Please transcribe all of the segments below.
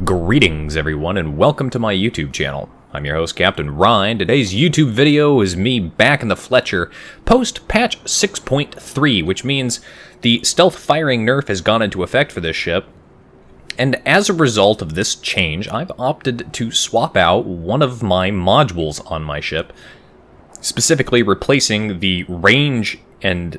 Greetings everyone and welcome to my YouTube channel. I'm your host Captain Ryan. Today's YouTube video is me back in the Fletcher post patch 6.3, which means the stealth firing nerf has gone into effect for this ship. And as a result of this change, I've opted to swap out one of my modules on my ship, specifically replacing the range and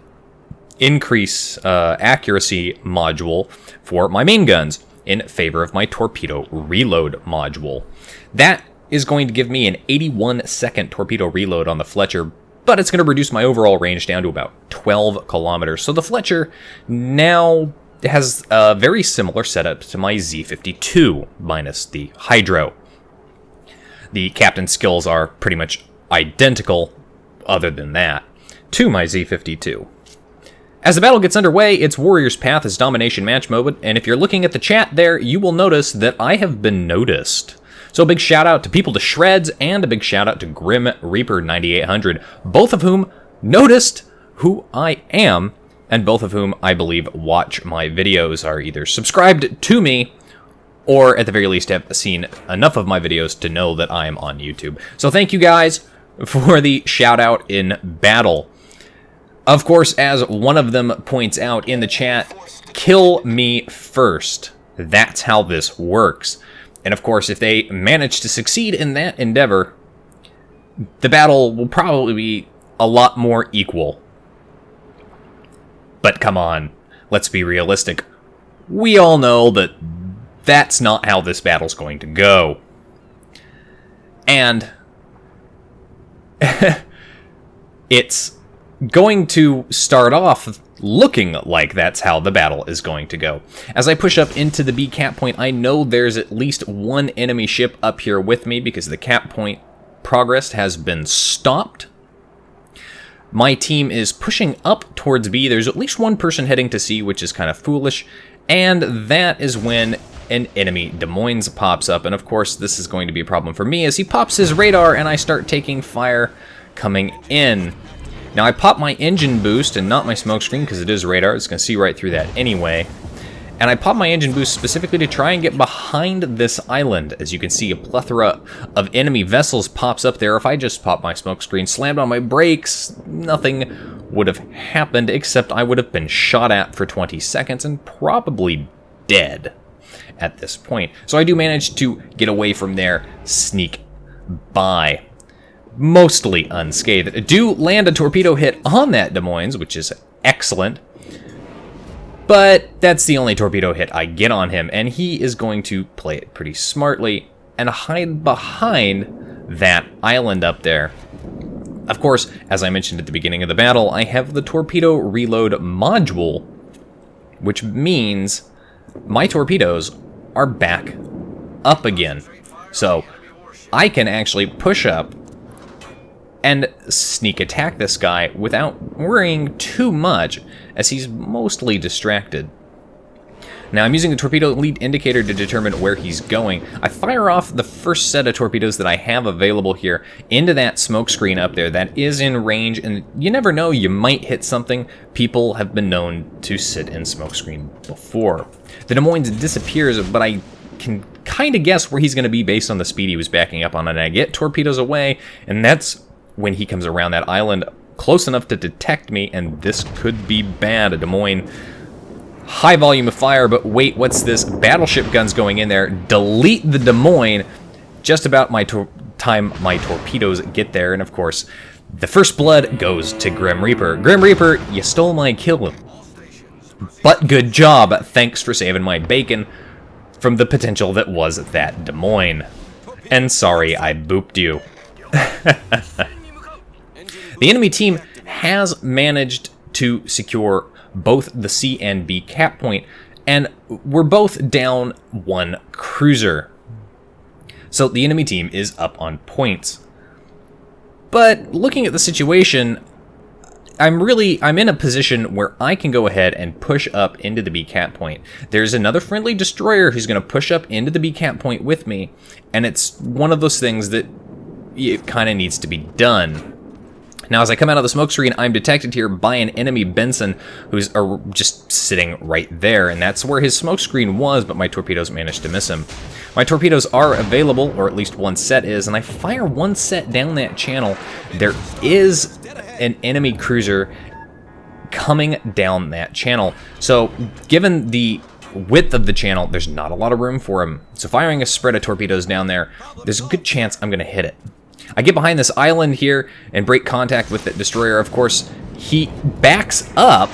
increase accuracy module for my main guns in favor of my torpedo reload module. That is going to give me an 81-second torpedo reload on the Fletcher, but it's going to reduce my overall range down to about 12 kilometers. So the Fletcher now has a very similar setup to my Z-52, minus the hydro. The captain's skills are pretty much identical, other than that, to my Z-52. As the battle gets underway, its Warrior's Path is Domination Match Mode, and if you're looking at the chat there, you will notice that I have been noticed. So a big shout out to People to Shreds, and a big shout out to Grim Reaper 9800, both of whom noticed who I am, and both of whom I believe watch my videos, are either subscribed to me, or at the very least have seen enough of my videos to know that I am on YouTube. So thank you guys for the shout out in battle. Of course, as one of them points out in the chat, kill me first. That's how this works. And of course, if they manage to succeed in that endeavor, the battle will probably be a lot more equal. But come on, let's be realistic. We all know that that's not how this battle's going to go. And it's going to start off looking like that's how the battle is going to go. As I push up into the B cap point, I know there's at least one enemy ship up here with me because the cap point progress has been stopped. My team is pushing up towards B. There's at least one person heading to C, which is kind of foolish. And that is when an enemy Des Moines pops up. And of course, this is going to be a problem for me as he pops his radar and I start taking fire coming in. Now I pop my engine boost and not my smoke screen because it is radar. It's going to see right through that anyway. And I pop my engine boost specifically to try and get behind this island. As you can see, a plethora of enemy vessels pops up there. If I just pop my smoke screen, slammed on my brakes, nothing would have happened except I would have been shot at for 20 seconds and probably dead at this point. So I do manage to get away from there, sneak by, mostly unscathed. I do land a torpedo hit on that Des Moines, which is excellent. But that's the only torpedo hit I get on him, and he is going to play it pretty smartly and hide behind that island up there. Of course, as I mentioned at the beginning of the battle, I have the torpedo reload module, which means my torpedoes are back up again. So I can actually push up and sneak attack this guy without worrying too much, as he's mostly distracted. Now I'm using the torpedo lead indicator to determine where he's going. I fire off the first set of torpedoes that I have available here into that smoke screen up there that is in range, and you never know, you might hit something. People have been known to sit in smoke screen before. The Des Moines disappears, but I can kind of guess where he's going to be based on the speed he was backing up on, and I get torpedoes away, and that's when he comes around that island close enough to detect me, and this could be bad. A Des Moines, high volume of fire, but wait, what's this? Battleship guns going in there. Delete the Des Moines just about my time my torpedoes get there, and of course, the first blood goes to Grim Reaper. Grim Reaper, you stole my kill. But good job. Thanks for saving my bacon from the potential that was that Des Moines. And sorry I booped you. The enemy team has managed to secure both the C and B cap point, and we're both down one cruiser. So the enemy team is up on points. But looking at the situation, I'm in a position where I can go ahead and push up into the B cap point. There's another friendly destroyer who's going to push up into the B cap point with me, and it's one of those things that it kind of needs to be done. Now, as I come out of the smoke screen, I'm detected here by an enemy Benson who's just sitting right there, and that's where his smoke screen was, but my torpedoes managed to miss him. My torpedoes are available, or at least one set is, and I fire one set down that channel. There is an enemy cruiser coming down that channel, so given the width of the channel, there's not a lot of room for him. So firing a spread of torpedoes down there, there's a good chance I'm going to hit it. I get behind this island here and break contact with the destroyer. Of course, he backs up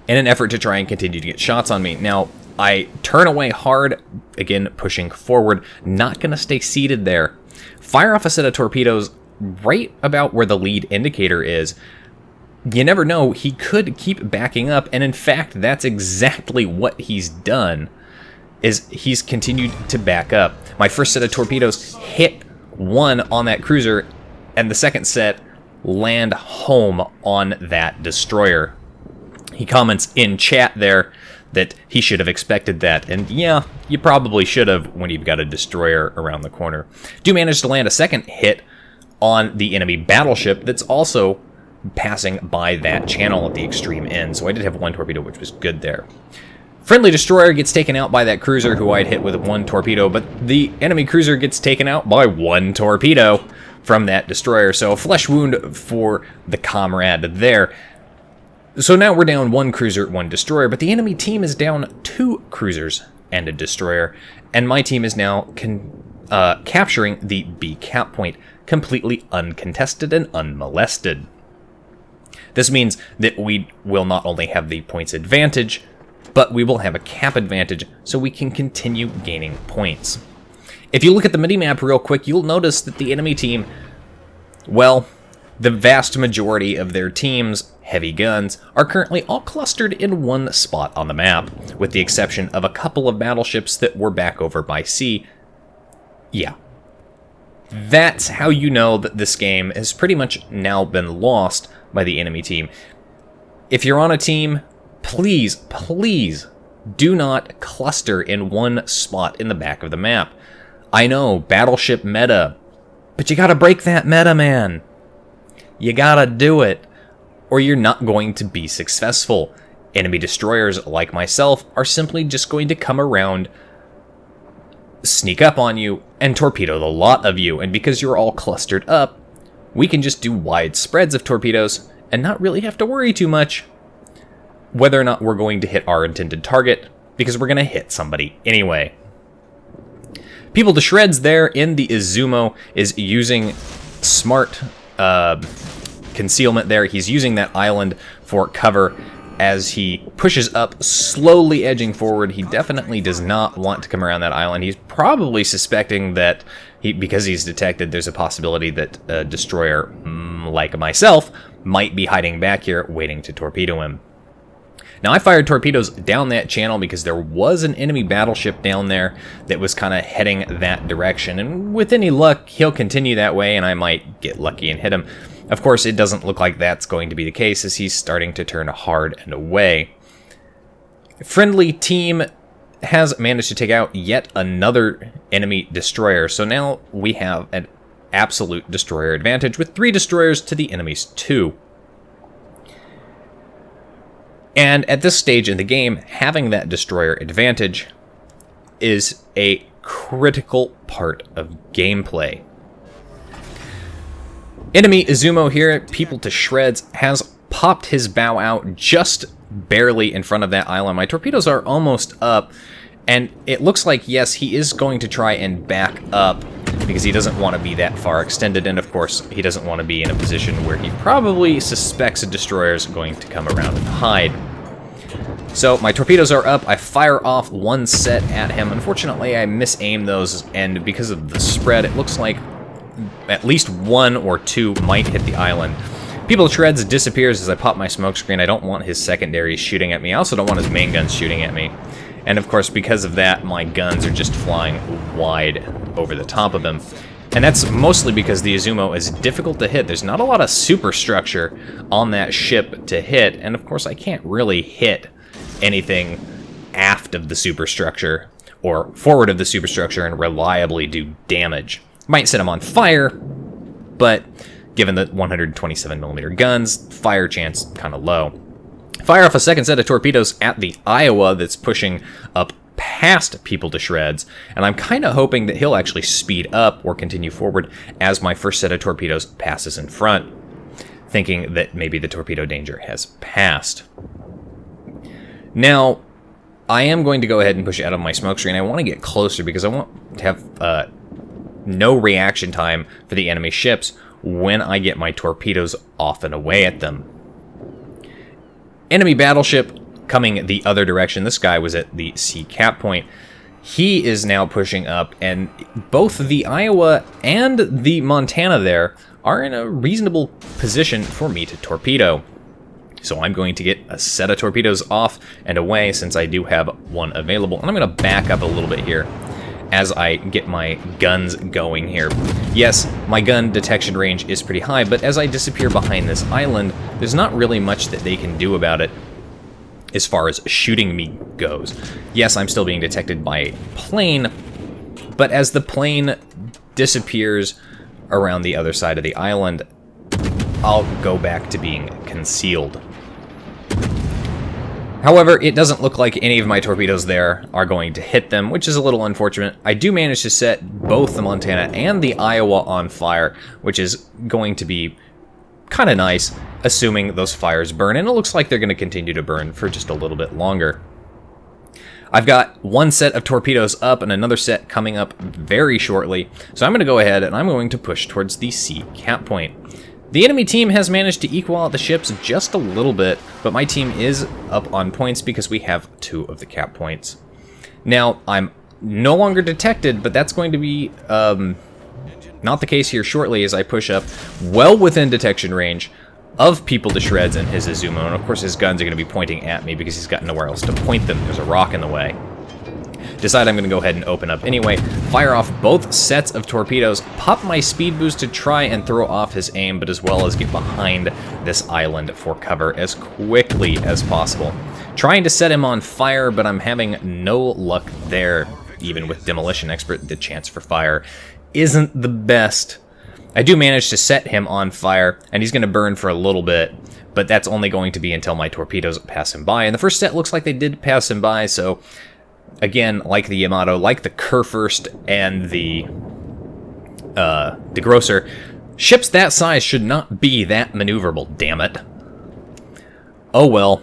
in an effort to try and continue to get shots on me. Now, I turn away hard, again, pushing forward, not going to stay seated there. Fire off a set of torpedoes right about where the lead indicator is. You never know, he could keep backing up, and in fact, that's exactly what he's done, is he's continued to back up. My first set of torpedoes hit one on that cruiser, and the second set land home on that destroyer. He comments in chat there that he should have expected that, and yeah, you probably should have when you've got a destroyer around the corner. Do manage to land a second hit on the enemy battleship that's also passing by that channel at the extreme end, so I did have one torpedo, which was good there. Friendly destroyer gets taken out by that cruiser who I'd hit with one torpedo, but the enemy cruiser gets taken out by one torpedo from that destroyer, so a flesh wound for the comrade there. So now we're down one cruiser, one destroyer, but the enemy team is down two cruisers and a destroyer, and my team is now capturing the B cap point completely uncontested and unmolested. This means that we will not only have the points advantage, but we will have a cap advantage, so we can continue gaining points. If you look at the minimap real quick, you'll notice that the enemy team, well, the vast majority of their team's heavy guns are currently all clustered in one spot on the map, with the exception of a couple of battleships that were back over by sea. Yeah. That's how you know that this game has pretty much now been lost by the enemy team. If you're on a team, please, please do not cluster in one spot in the back of the map. I know, battleship meta, but you gotta break that meta, man. You gotta do it, or you're not going to be successful. Enemy destroyers, like myself, are simply just going to come around, sneak up on you, and torpedo the lot of you, and because you're all clustered up, we can just do wide spreads of torpedoes and not really have to worry too much whether or not we're going to hit our intended target, because we're going to hit somebody anyway. People to Shreds there in the Izumo is using smart concealment there. He's using that island for cover as he pushes up, slowly edging forward. He definitely does not want to come around that island. He's probably suspecting that, because he's detected, there's a possibility that a destroyer, like myself, might be hiding back here waiting to torpedo him. Now, I fired torpedoes down that channel because there was an enemy battleship down there that was kind of heading that direction, and with any luck, he'll continue that way, and I might get lucky and hit him. Of course, it doesn't look like that's going to be the case, as he's starting to turn hard and away. Friendly team has managed to take out yet another enemy destroyer, so now we have an absolute destroyer advantage, with 3 destroyers to the enemy's 2. And at this stage in the game, having that destroyer advantage is a critical part of gameplay. Enemy Izumo here, People to Shreds, has popped his bow out just barely in front of that island. My torpedoes are almost up, and it looks like, yes, he is going to try and back up because he doesn't want to be that far extended, and of course, he doesn't want to be in a position where he probably suspects a destroyer is going to come around and hide. So my torpedoes are up. I fire off one set at him. Unfortunately, I misaim those, and because of the spread, it looks like at least 1 or 2 might hit the island. People Shreds disappears as I pop my smoke screen. I don't want his secondaries shooting at me. I also don't want his main guns shooting at me. And of course, because of that, my guns are just flying wide over the top of him. And that's mostly because the Izumo is difficult to hit. There's not a lot of superstructure on that ship to hit, and of course I can't really hit anything aft of the superstructure or forward of the superstructure and reliably do damage. Might set him on fire, but given the 127mm guns, fire chance kind of low. Fire off a second set of torpedoes at the Iowa that's pushing up past people to shreds, and I'm kind of hoping that he'll actually speed up or continue forward as my first set of torpedoes passes in front, thinking that maybe the torpedo danger has passed. Now, I am going to go ahead and push out of my smoke screen. I want to get closer because I want to have no reaction time for the enemy ships when I get my torpedoes off and away at them. Enemy battleship coming the other direction. This guy was at the C cap point. He is now pushing up, and both the Iowa and the Montana there are in a reasonable position for me to torpedo. So I'm going to get a set of torpedoes off and away since I do have one available. And I'm going to back up a little bit here as I get my guns going here. Yes, my gun detection range is pretty high, but as I disappear behind this island, there's not really much that they can do about it as far as shooting me goes. Yes, I'm still being detected by a plane, but as the plane disappears around the other side of the island, I'll go back to being concealed. However, it doesn't look like any of my torpedoes there are going to hit them, which is a little unfortunate. I do manage to set both the Montana and the Iowa on fire, which is going to be kind of nice, assuming those fires burn, and it looks like they're going to continue to burn for just a little bit longer. I've got one set of torpedoes up and another set coming up very shortly, so I'm going to go ahead and I'm going to push towards the C cap point. The enemy team has managed to equal out the ships just a little bit, but my team is up on points because we have 2 of the cap points. Now, I'm no longer detected, but that's going to be not the case here shortly as I push up well within detection range of people to shreds and his Izumo, and of course his guns are going to be pointing at me because he's got nowhere else to point them. There's a rock in the way. Decide I'm going to go ahead and open up anyway, fire off both sets of torpedoes, pop my speed boost to try and throw off his aim, but as well as get behind this island for cover as quickly as possible. Trying to set him on fire, but I'm having no luck there. Even with Demolition Expert, the chance for fire isn't the best. I do manage to set him on fire, and he's going to burn for a little bit, but that's only going to be until my torpedoes pass him by. And the first set looks like they did pass him by, so again, like the Yamato, like the Kurfürst and the Grosser, ships that size should not be that maneuverable, damn it. Oh well.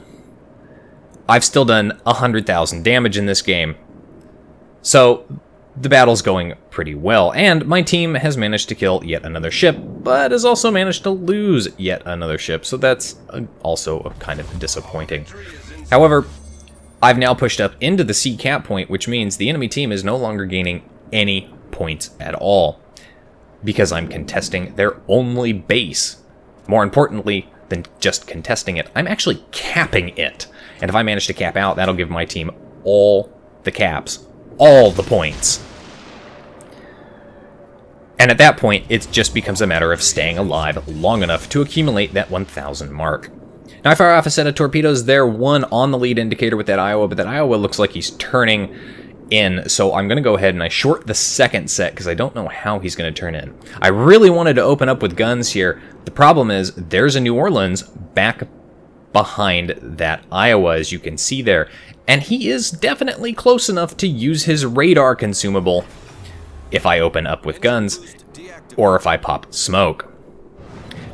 I've still done 100,000 damage in this game. So the battle's going pretty well, and my team has managed to kill yet another ship, but has also managed to lose yet another ship, so that's also kind of disappointing. However, I've now pushed up into the C cap point, which means the enemy team is no longer gaining any points at all, because I'm contesting their only base. More importantly than just contesting it, I'm actually capping it. And if I manage to cap out, that'll give my team all the caps, all the points. And at that point, it just becomes a matter of staying alive long enough to accumulate that 1,000 mark. Now I fire off a set of torpedoes there, one on the lead indicator with that Iowa, but that Iowa looks like he's turning in, so I'm going to go ahead and I short the second set because I don't know how he's going to turn in. I really wanted to open up with guns here. The problem is there's a New Orleans back behind that Iowa, as you can see there, and he is definitely close enough to use his radar consumable if I open up with guns or if I pop smoke.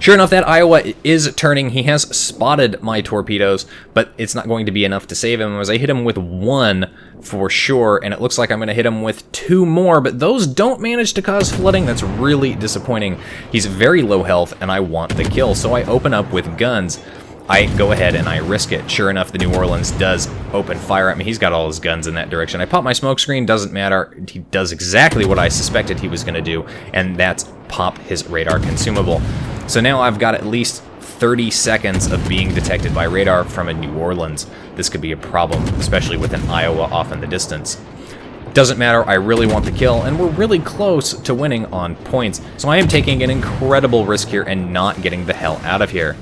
Sure enough, that Iowa is turning. He has spotted my torpedoes, but it's not going to be enough to save him, as I hit him with one for sure, and it looks like I'm going to hit him with 2 more, but those don't manage to cause flooding. That's really disappointing. He's very low health, and I want the kill, so I open up with guns. I go ahead and I risk it. Sure enough, the New Orleans does open fire at me. He's got all his guns in that direction. I pop my smoke screen, doesn't matter. He does exactly what I suspected he was going to do, and that's pop his radar consumable. So now I've got at least 30 seconds of being detected by radar from a New Orleans. This could be a problem, especially with an Iowa off in the distance. Doesn't matter, I really want the kill, and we're really close to winning on points. So I am taking an incredible risk here and not getting the hell out of here.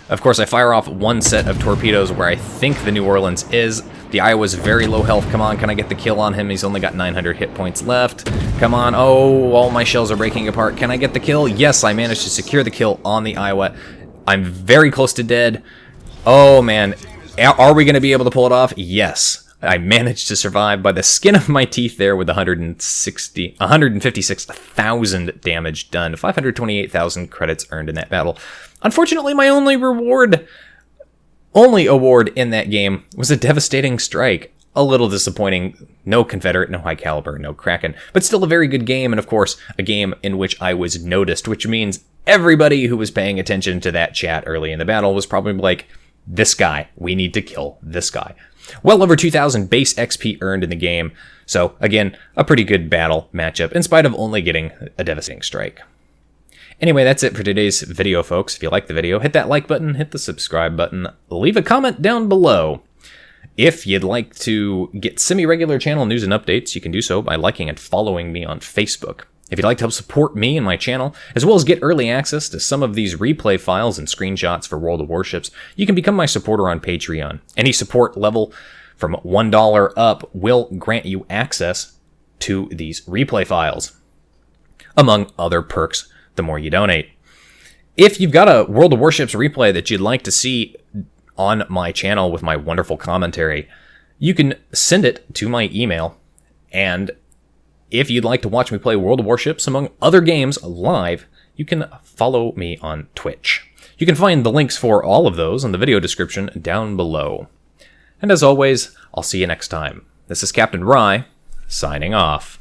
Of course, I fire off one set of torpedoes where I think the New Orleans is. The Iowa's very low health. Come on, can I get the kill on him? He's only got 900 hit points left. Come on. Oh, all my shells are breaking apart. Can I get the kill? Yes, I managed to secure the kill on the Iowa. I'm very close to dead. Oh, man. Are we going to be able to pull it off? Yes. I managed to survive by the skin of my teeth there with 156,000 damage done. 528,000 credits earned in that battle. Unfortunately, my only award in that game was a devastating strike. A little disappointing. No Confederate, no high caliber, no Kraken. But still a very good game, and of course, a game in which I was noticed, which means everybody who was paying attention to that chat early in the battle was probably like, this guy, we need to kill this guy. Well over 2,000 base XP earned in the game, so again, a pretty good battle matchup, in spite of only getting a devastating strike. Anyway, that's it for today's video, folks. If you like the video, hit that like button, hit the subscribe button, leave a comment down below. If you'd like to get semi-regular channel news and updates, you can do so by liking and following me on Facebook. If you'd like to help support me and my channel, as well as get early access to some of these replay files and screenshots for World of Warships, you can become my supporter on Patreon. Any support level from $1 up will grant you access to these replay files, among other perks the more you donate. If you've got a World of Warships replay that you'd like to see on my channel with my wonderful commentary, you can send it to my email, and if you'd like to watch me play World of Warships, among other games, live, you can follow me on Twitch. You can find the links for all of those in the video description down below. And as always, I'll see you next time. This is Captain Rye, signing off.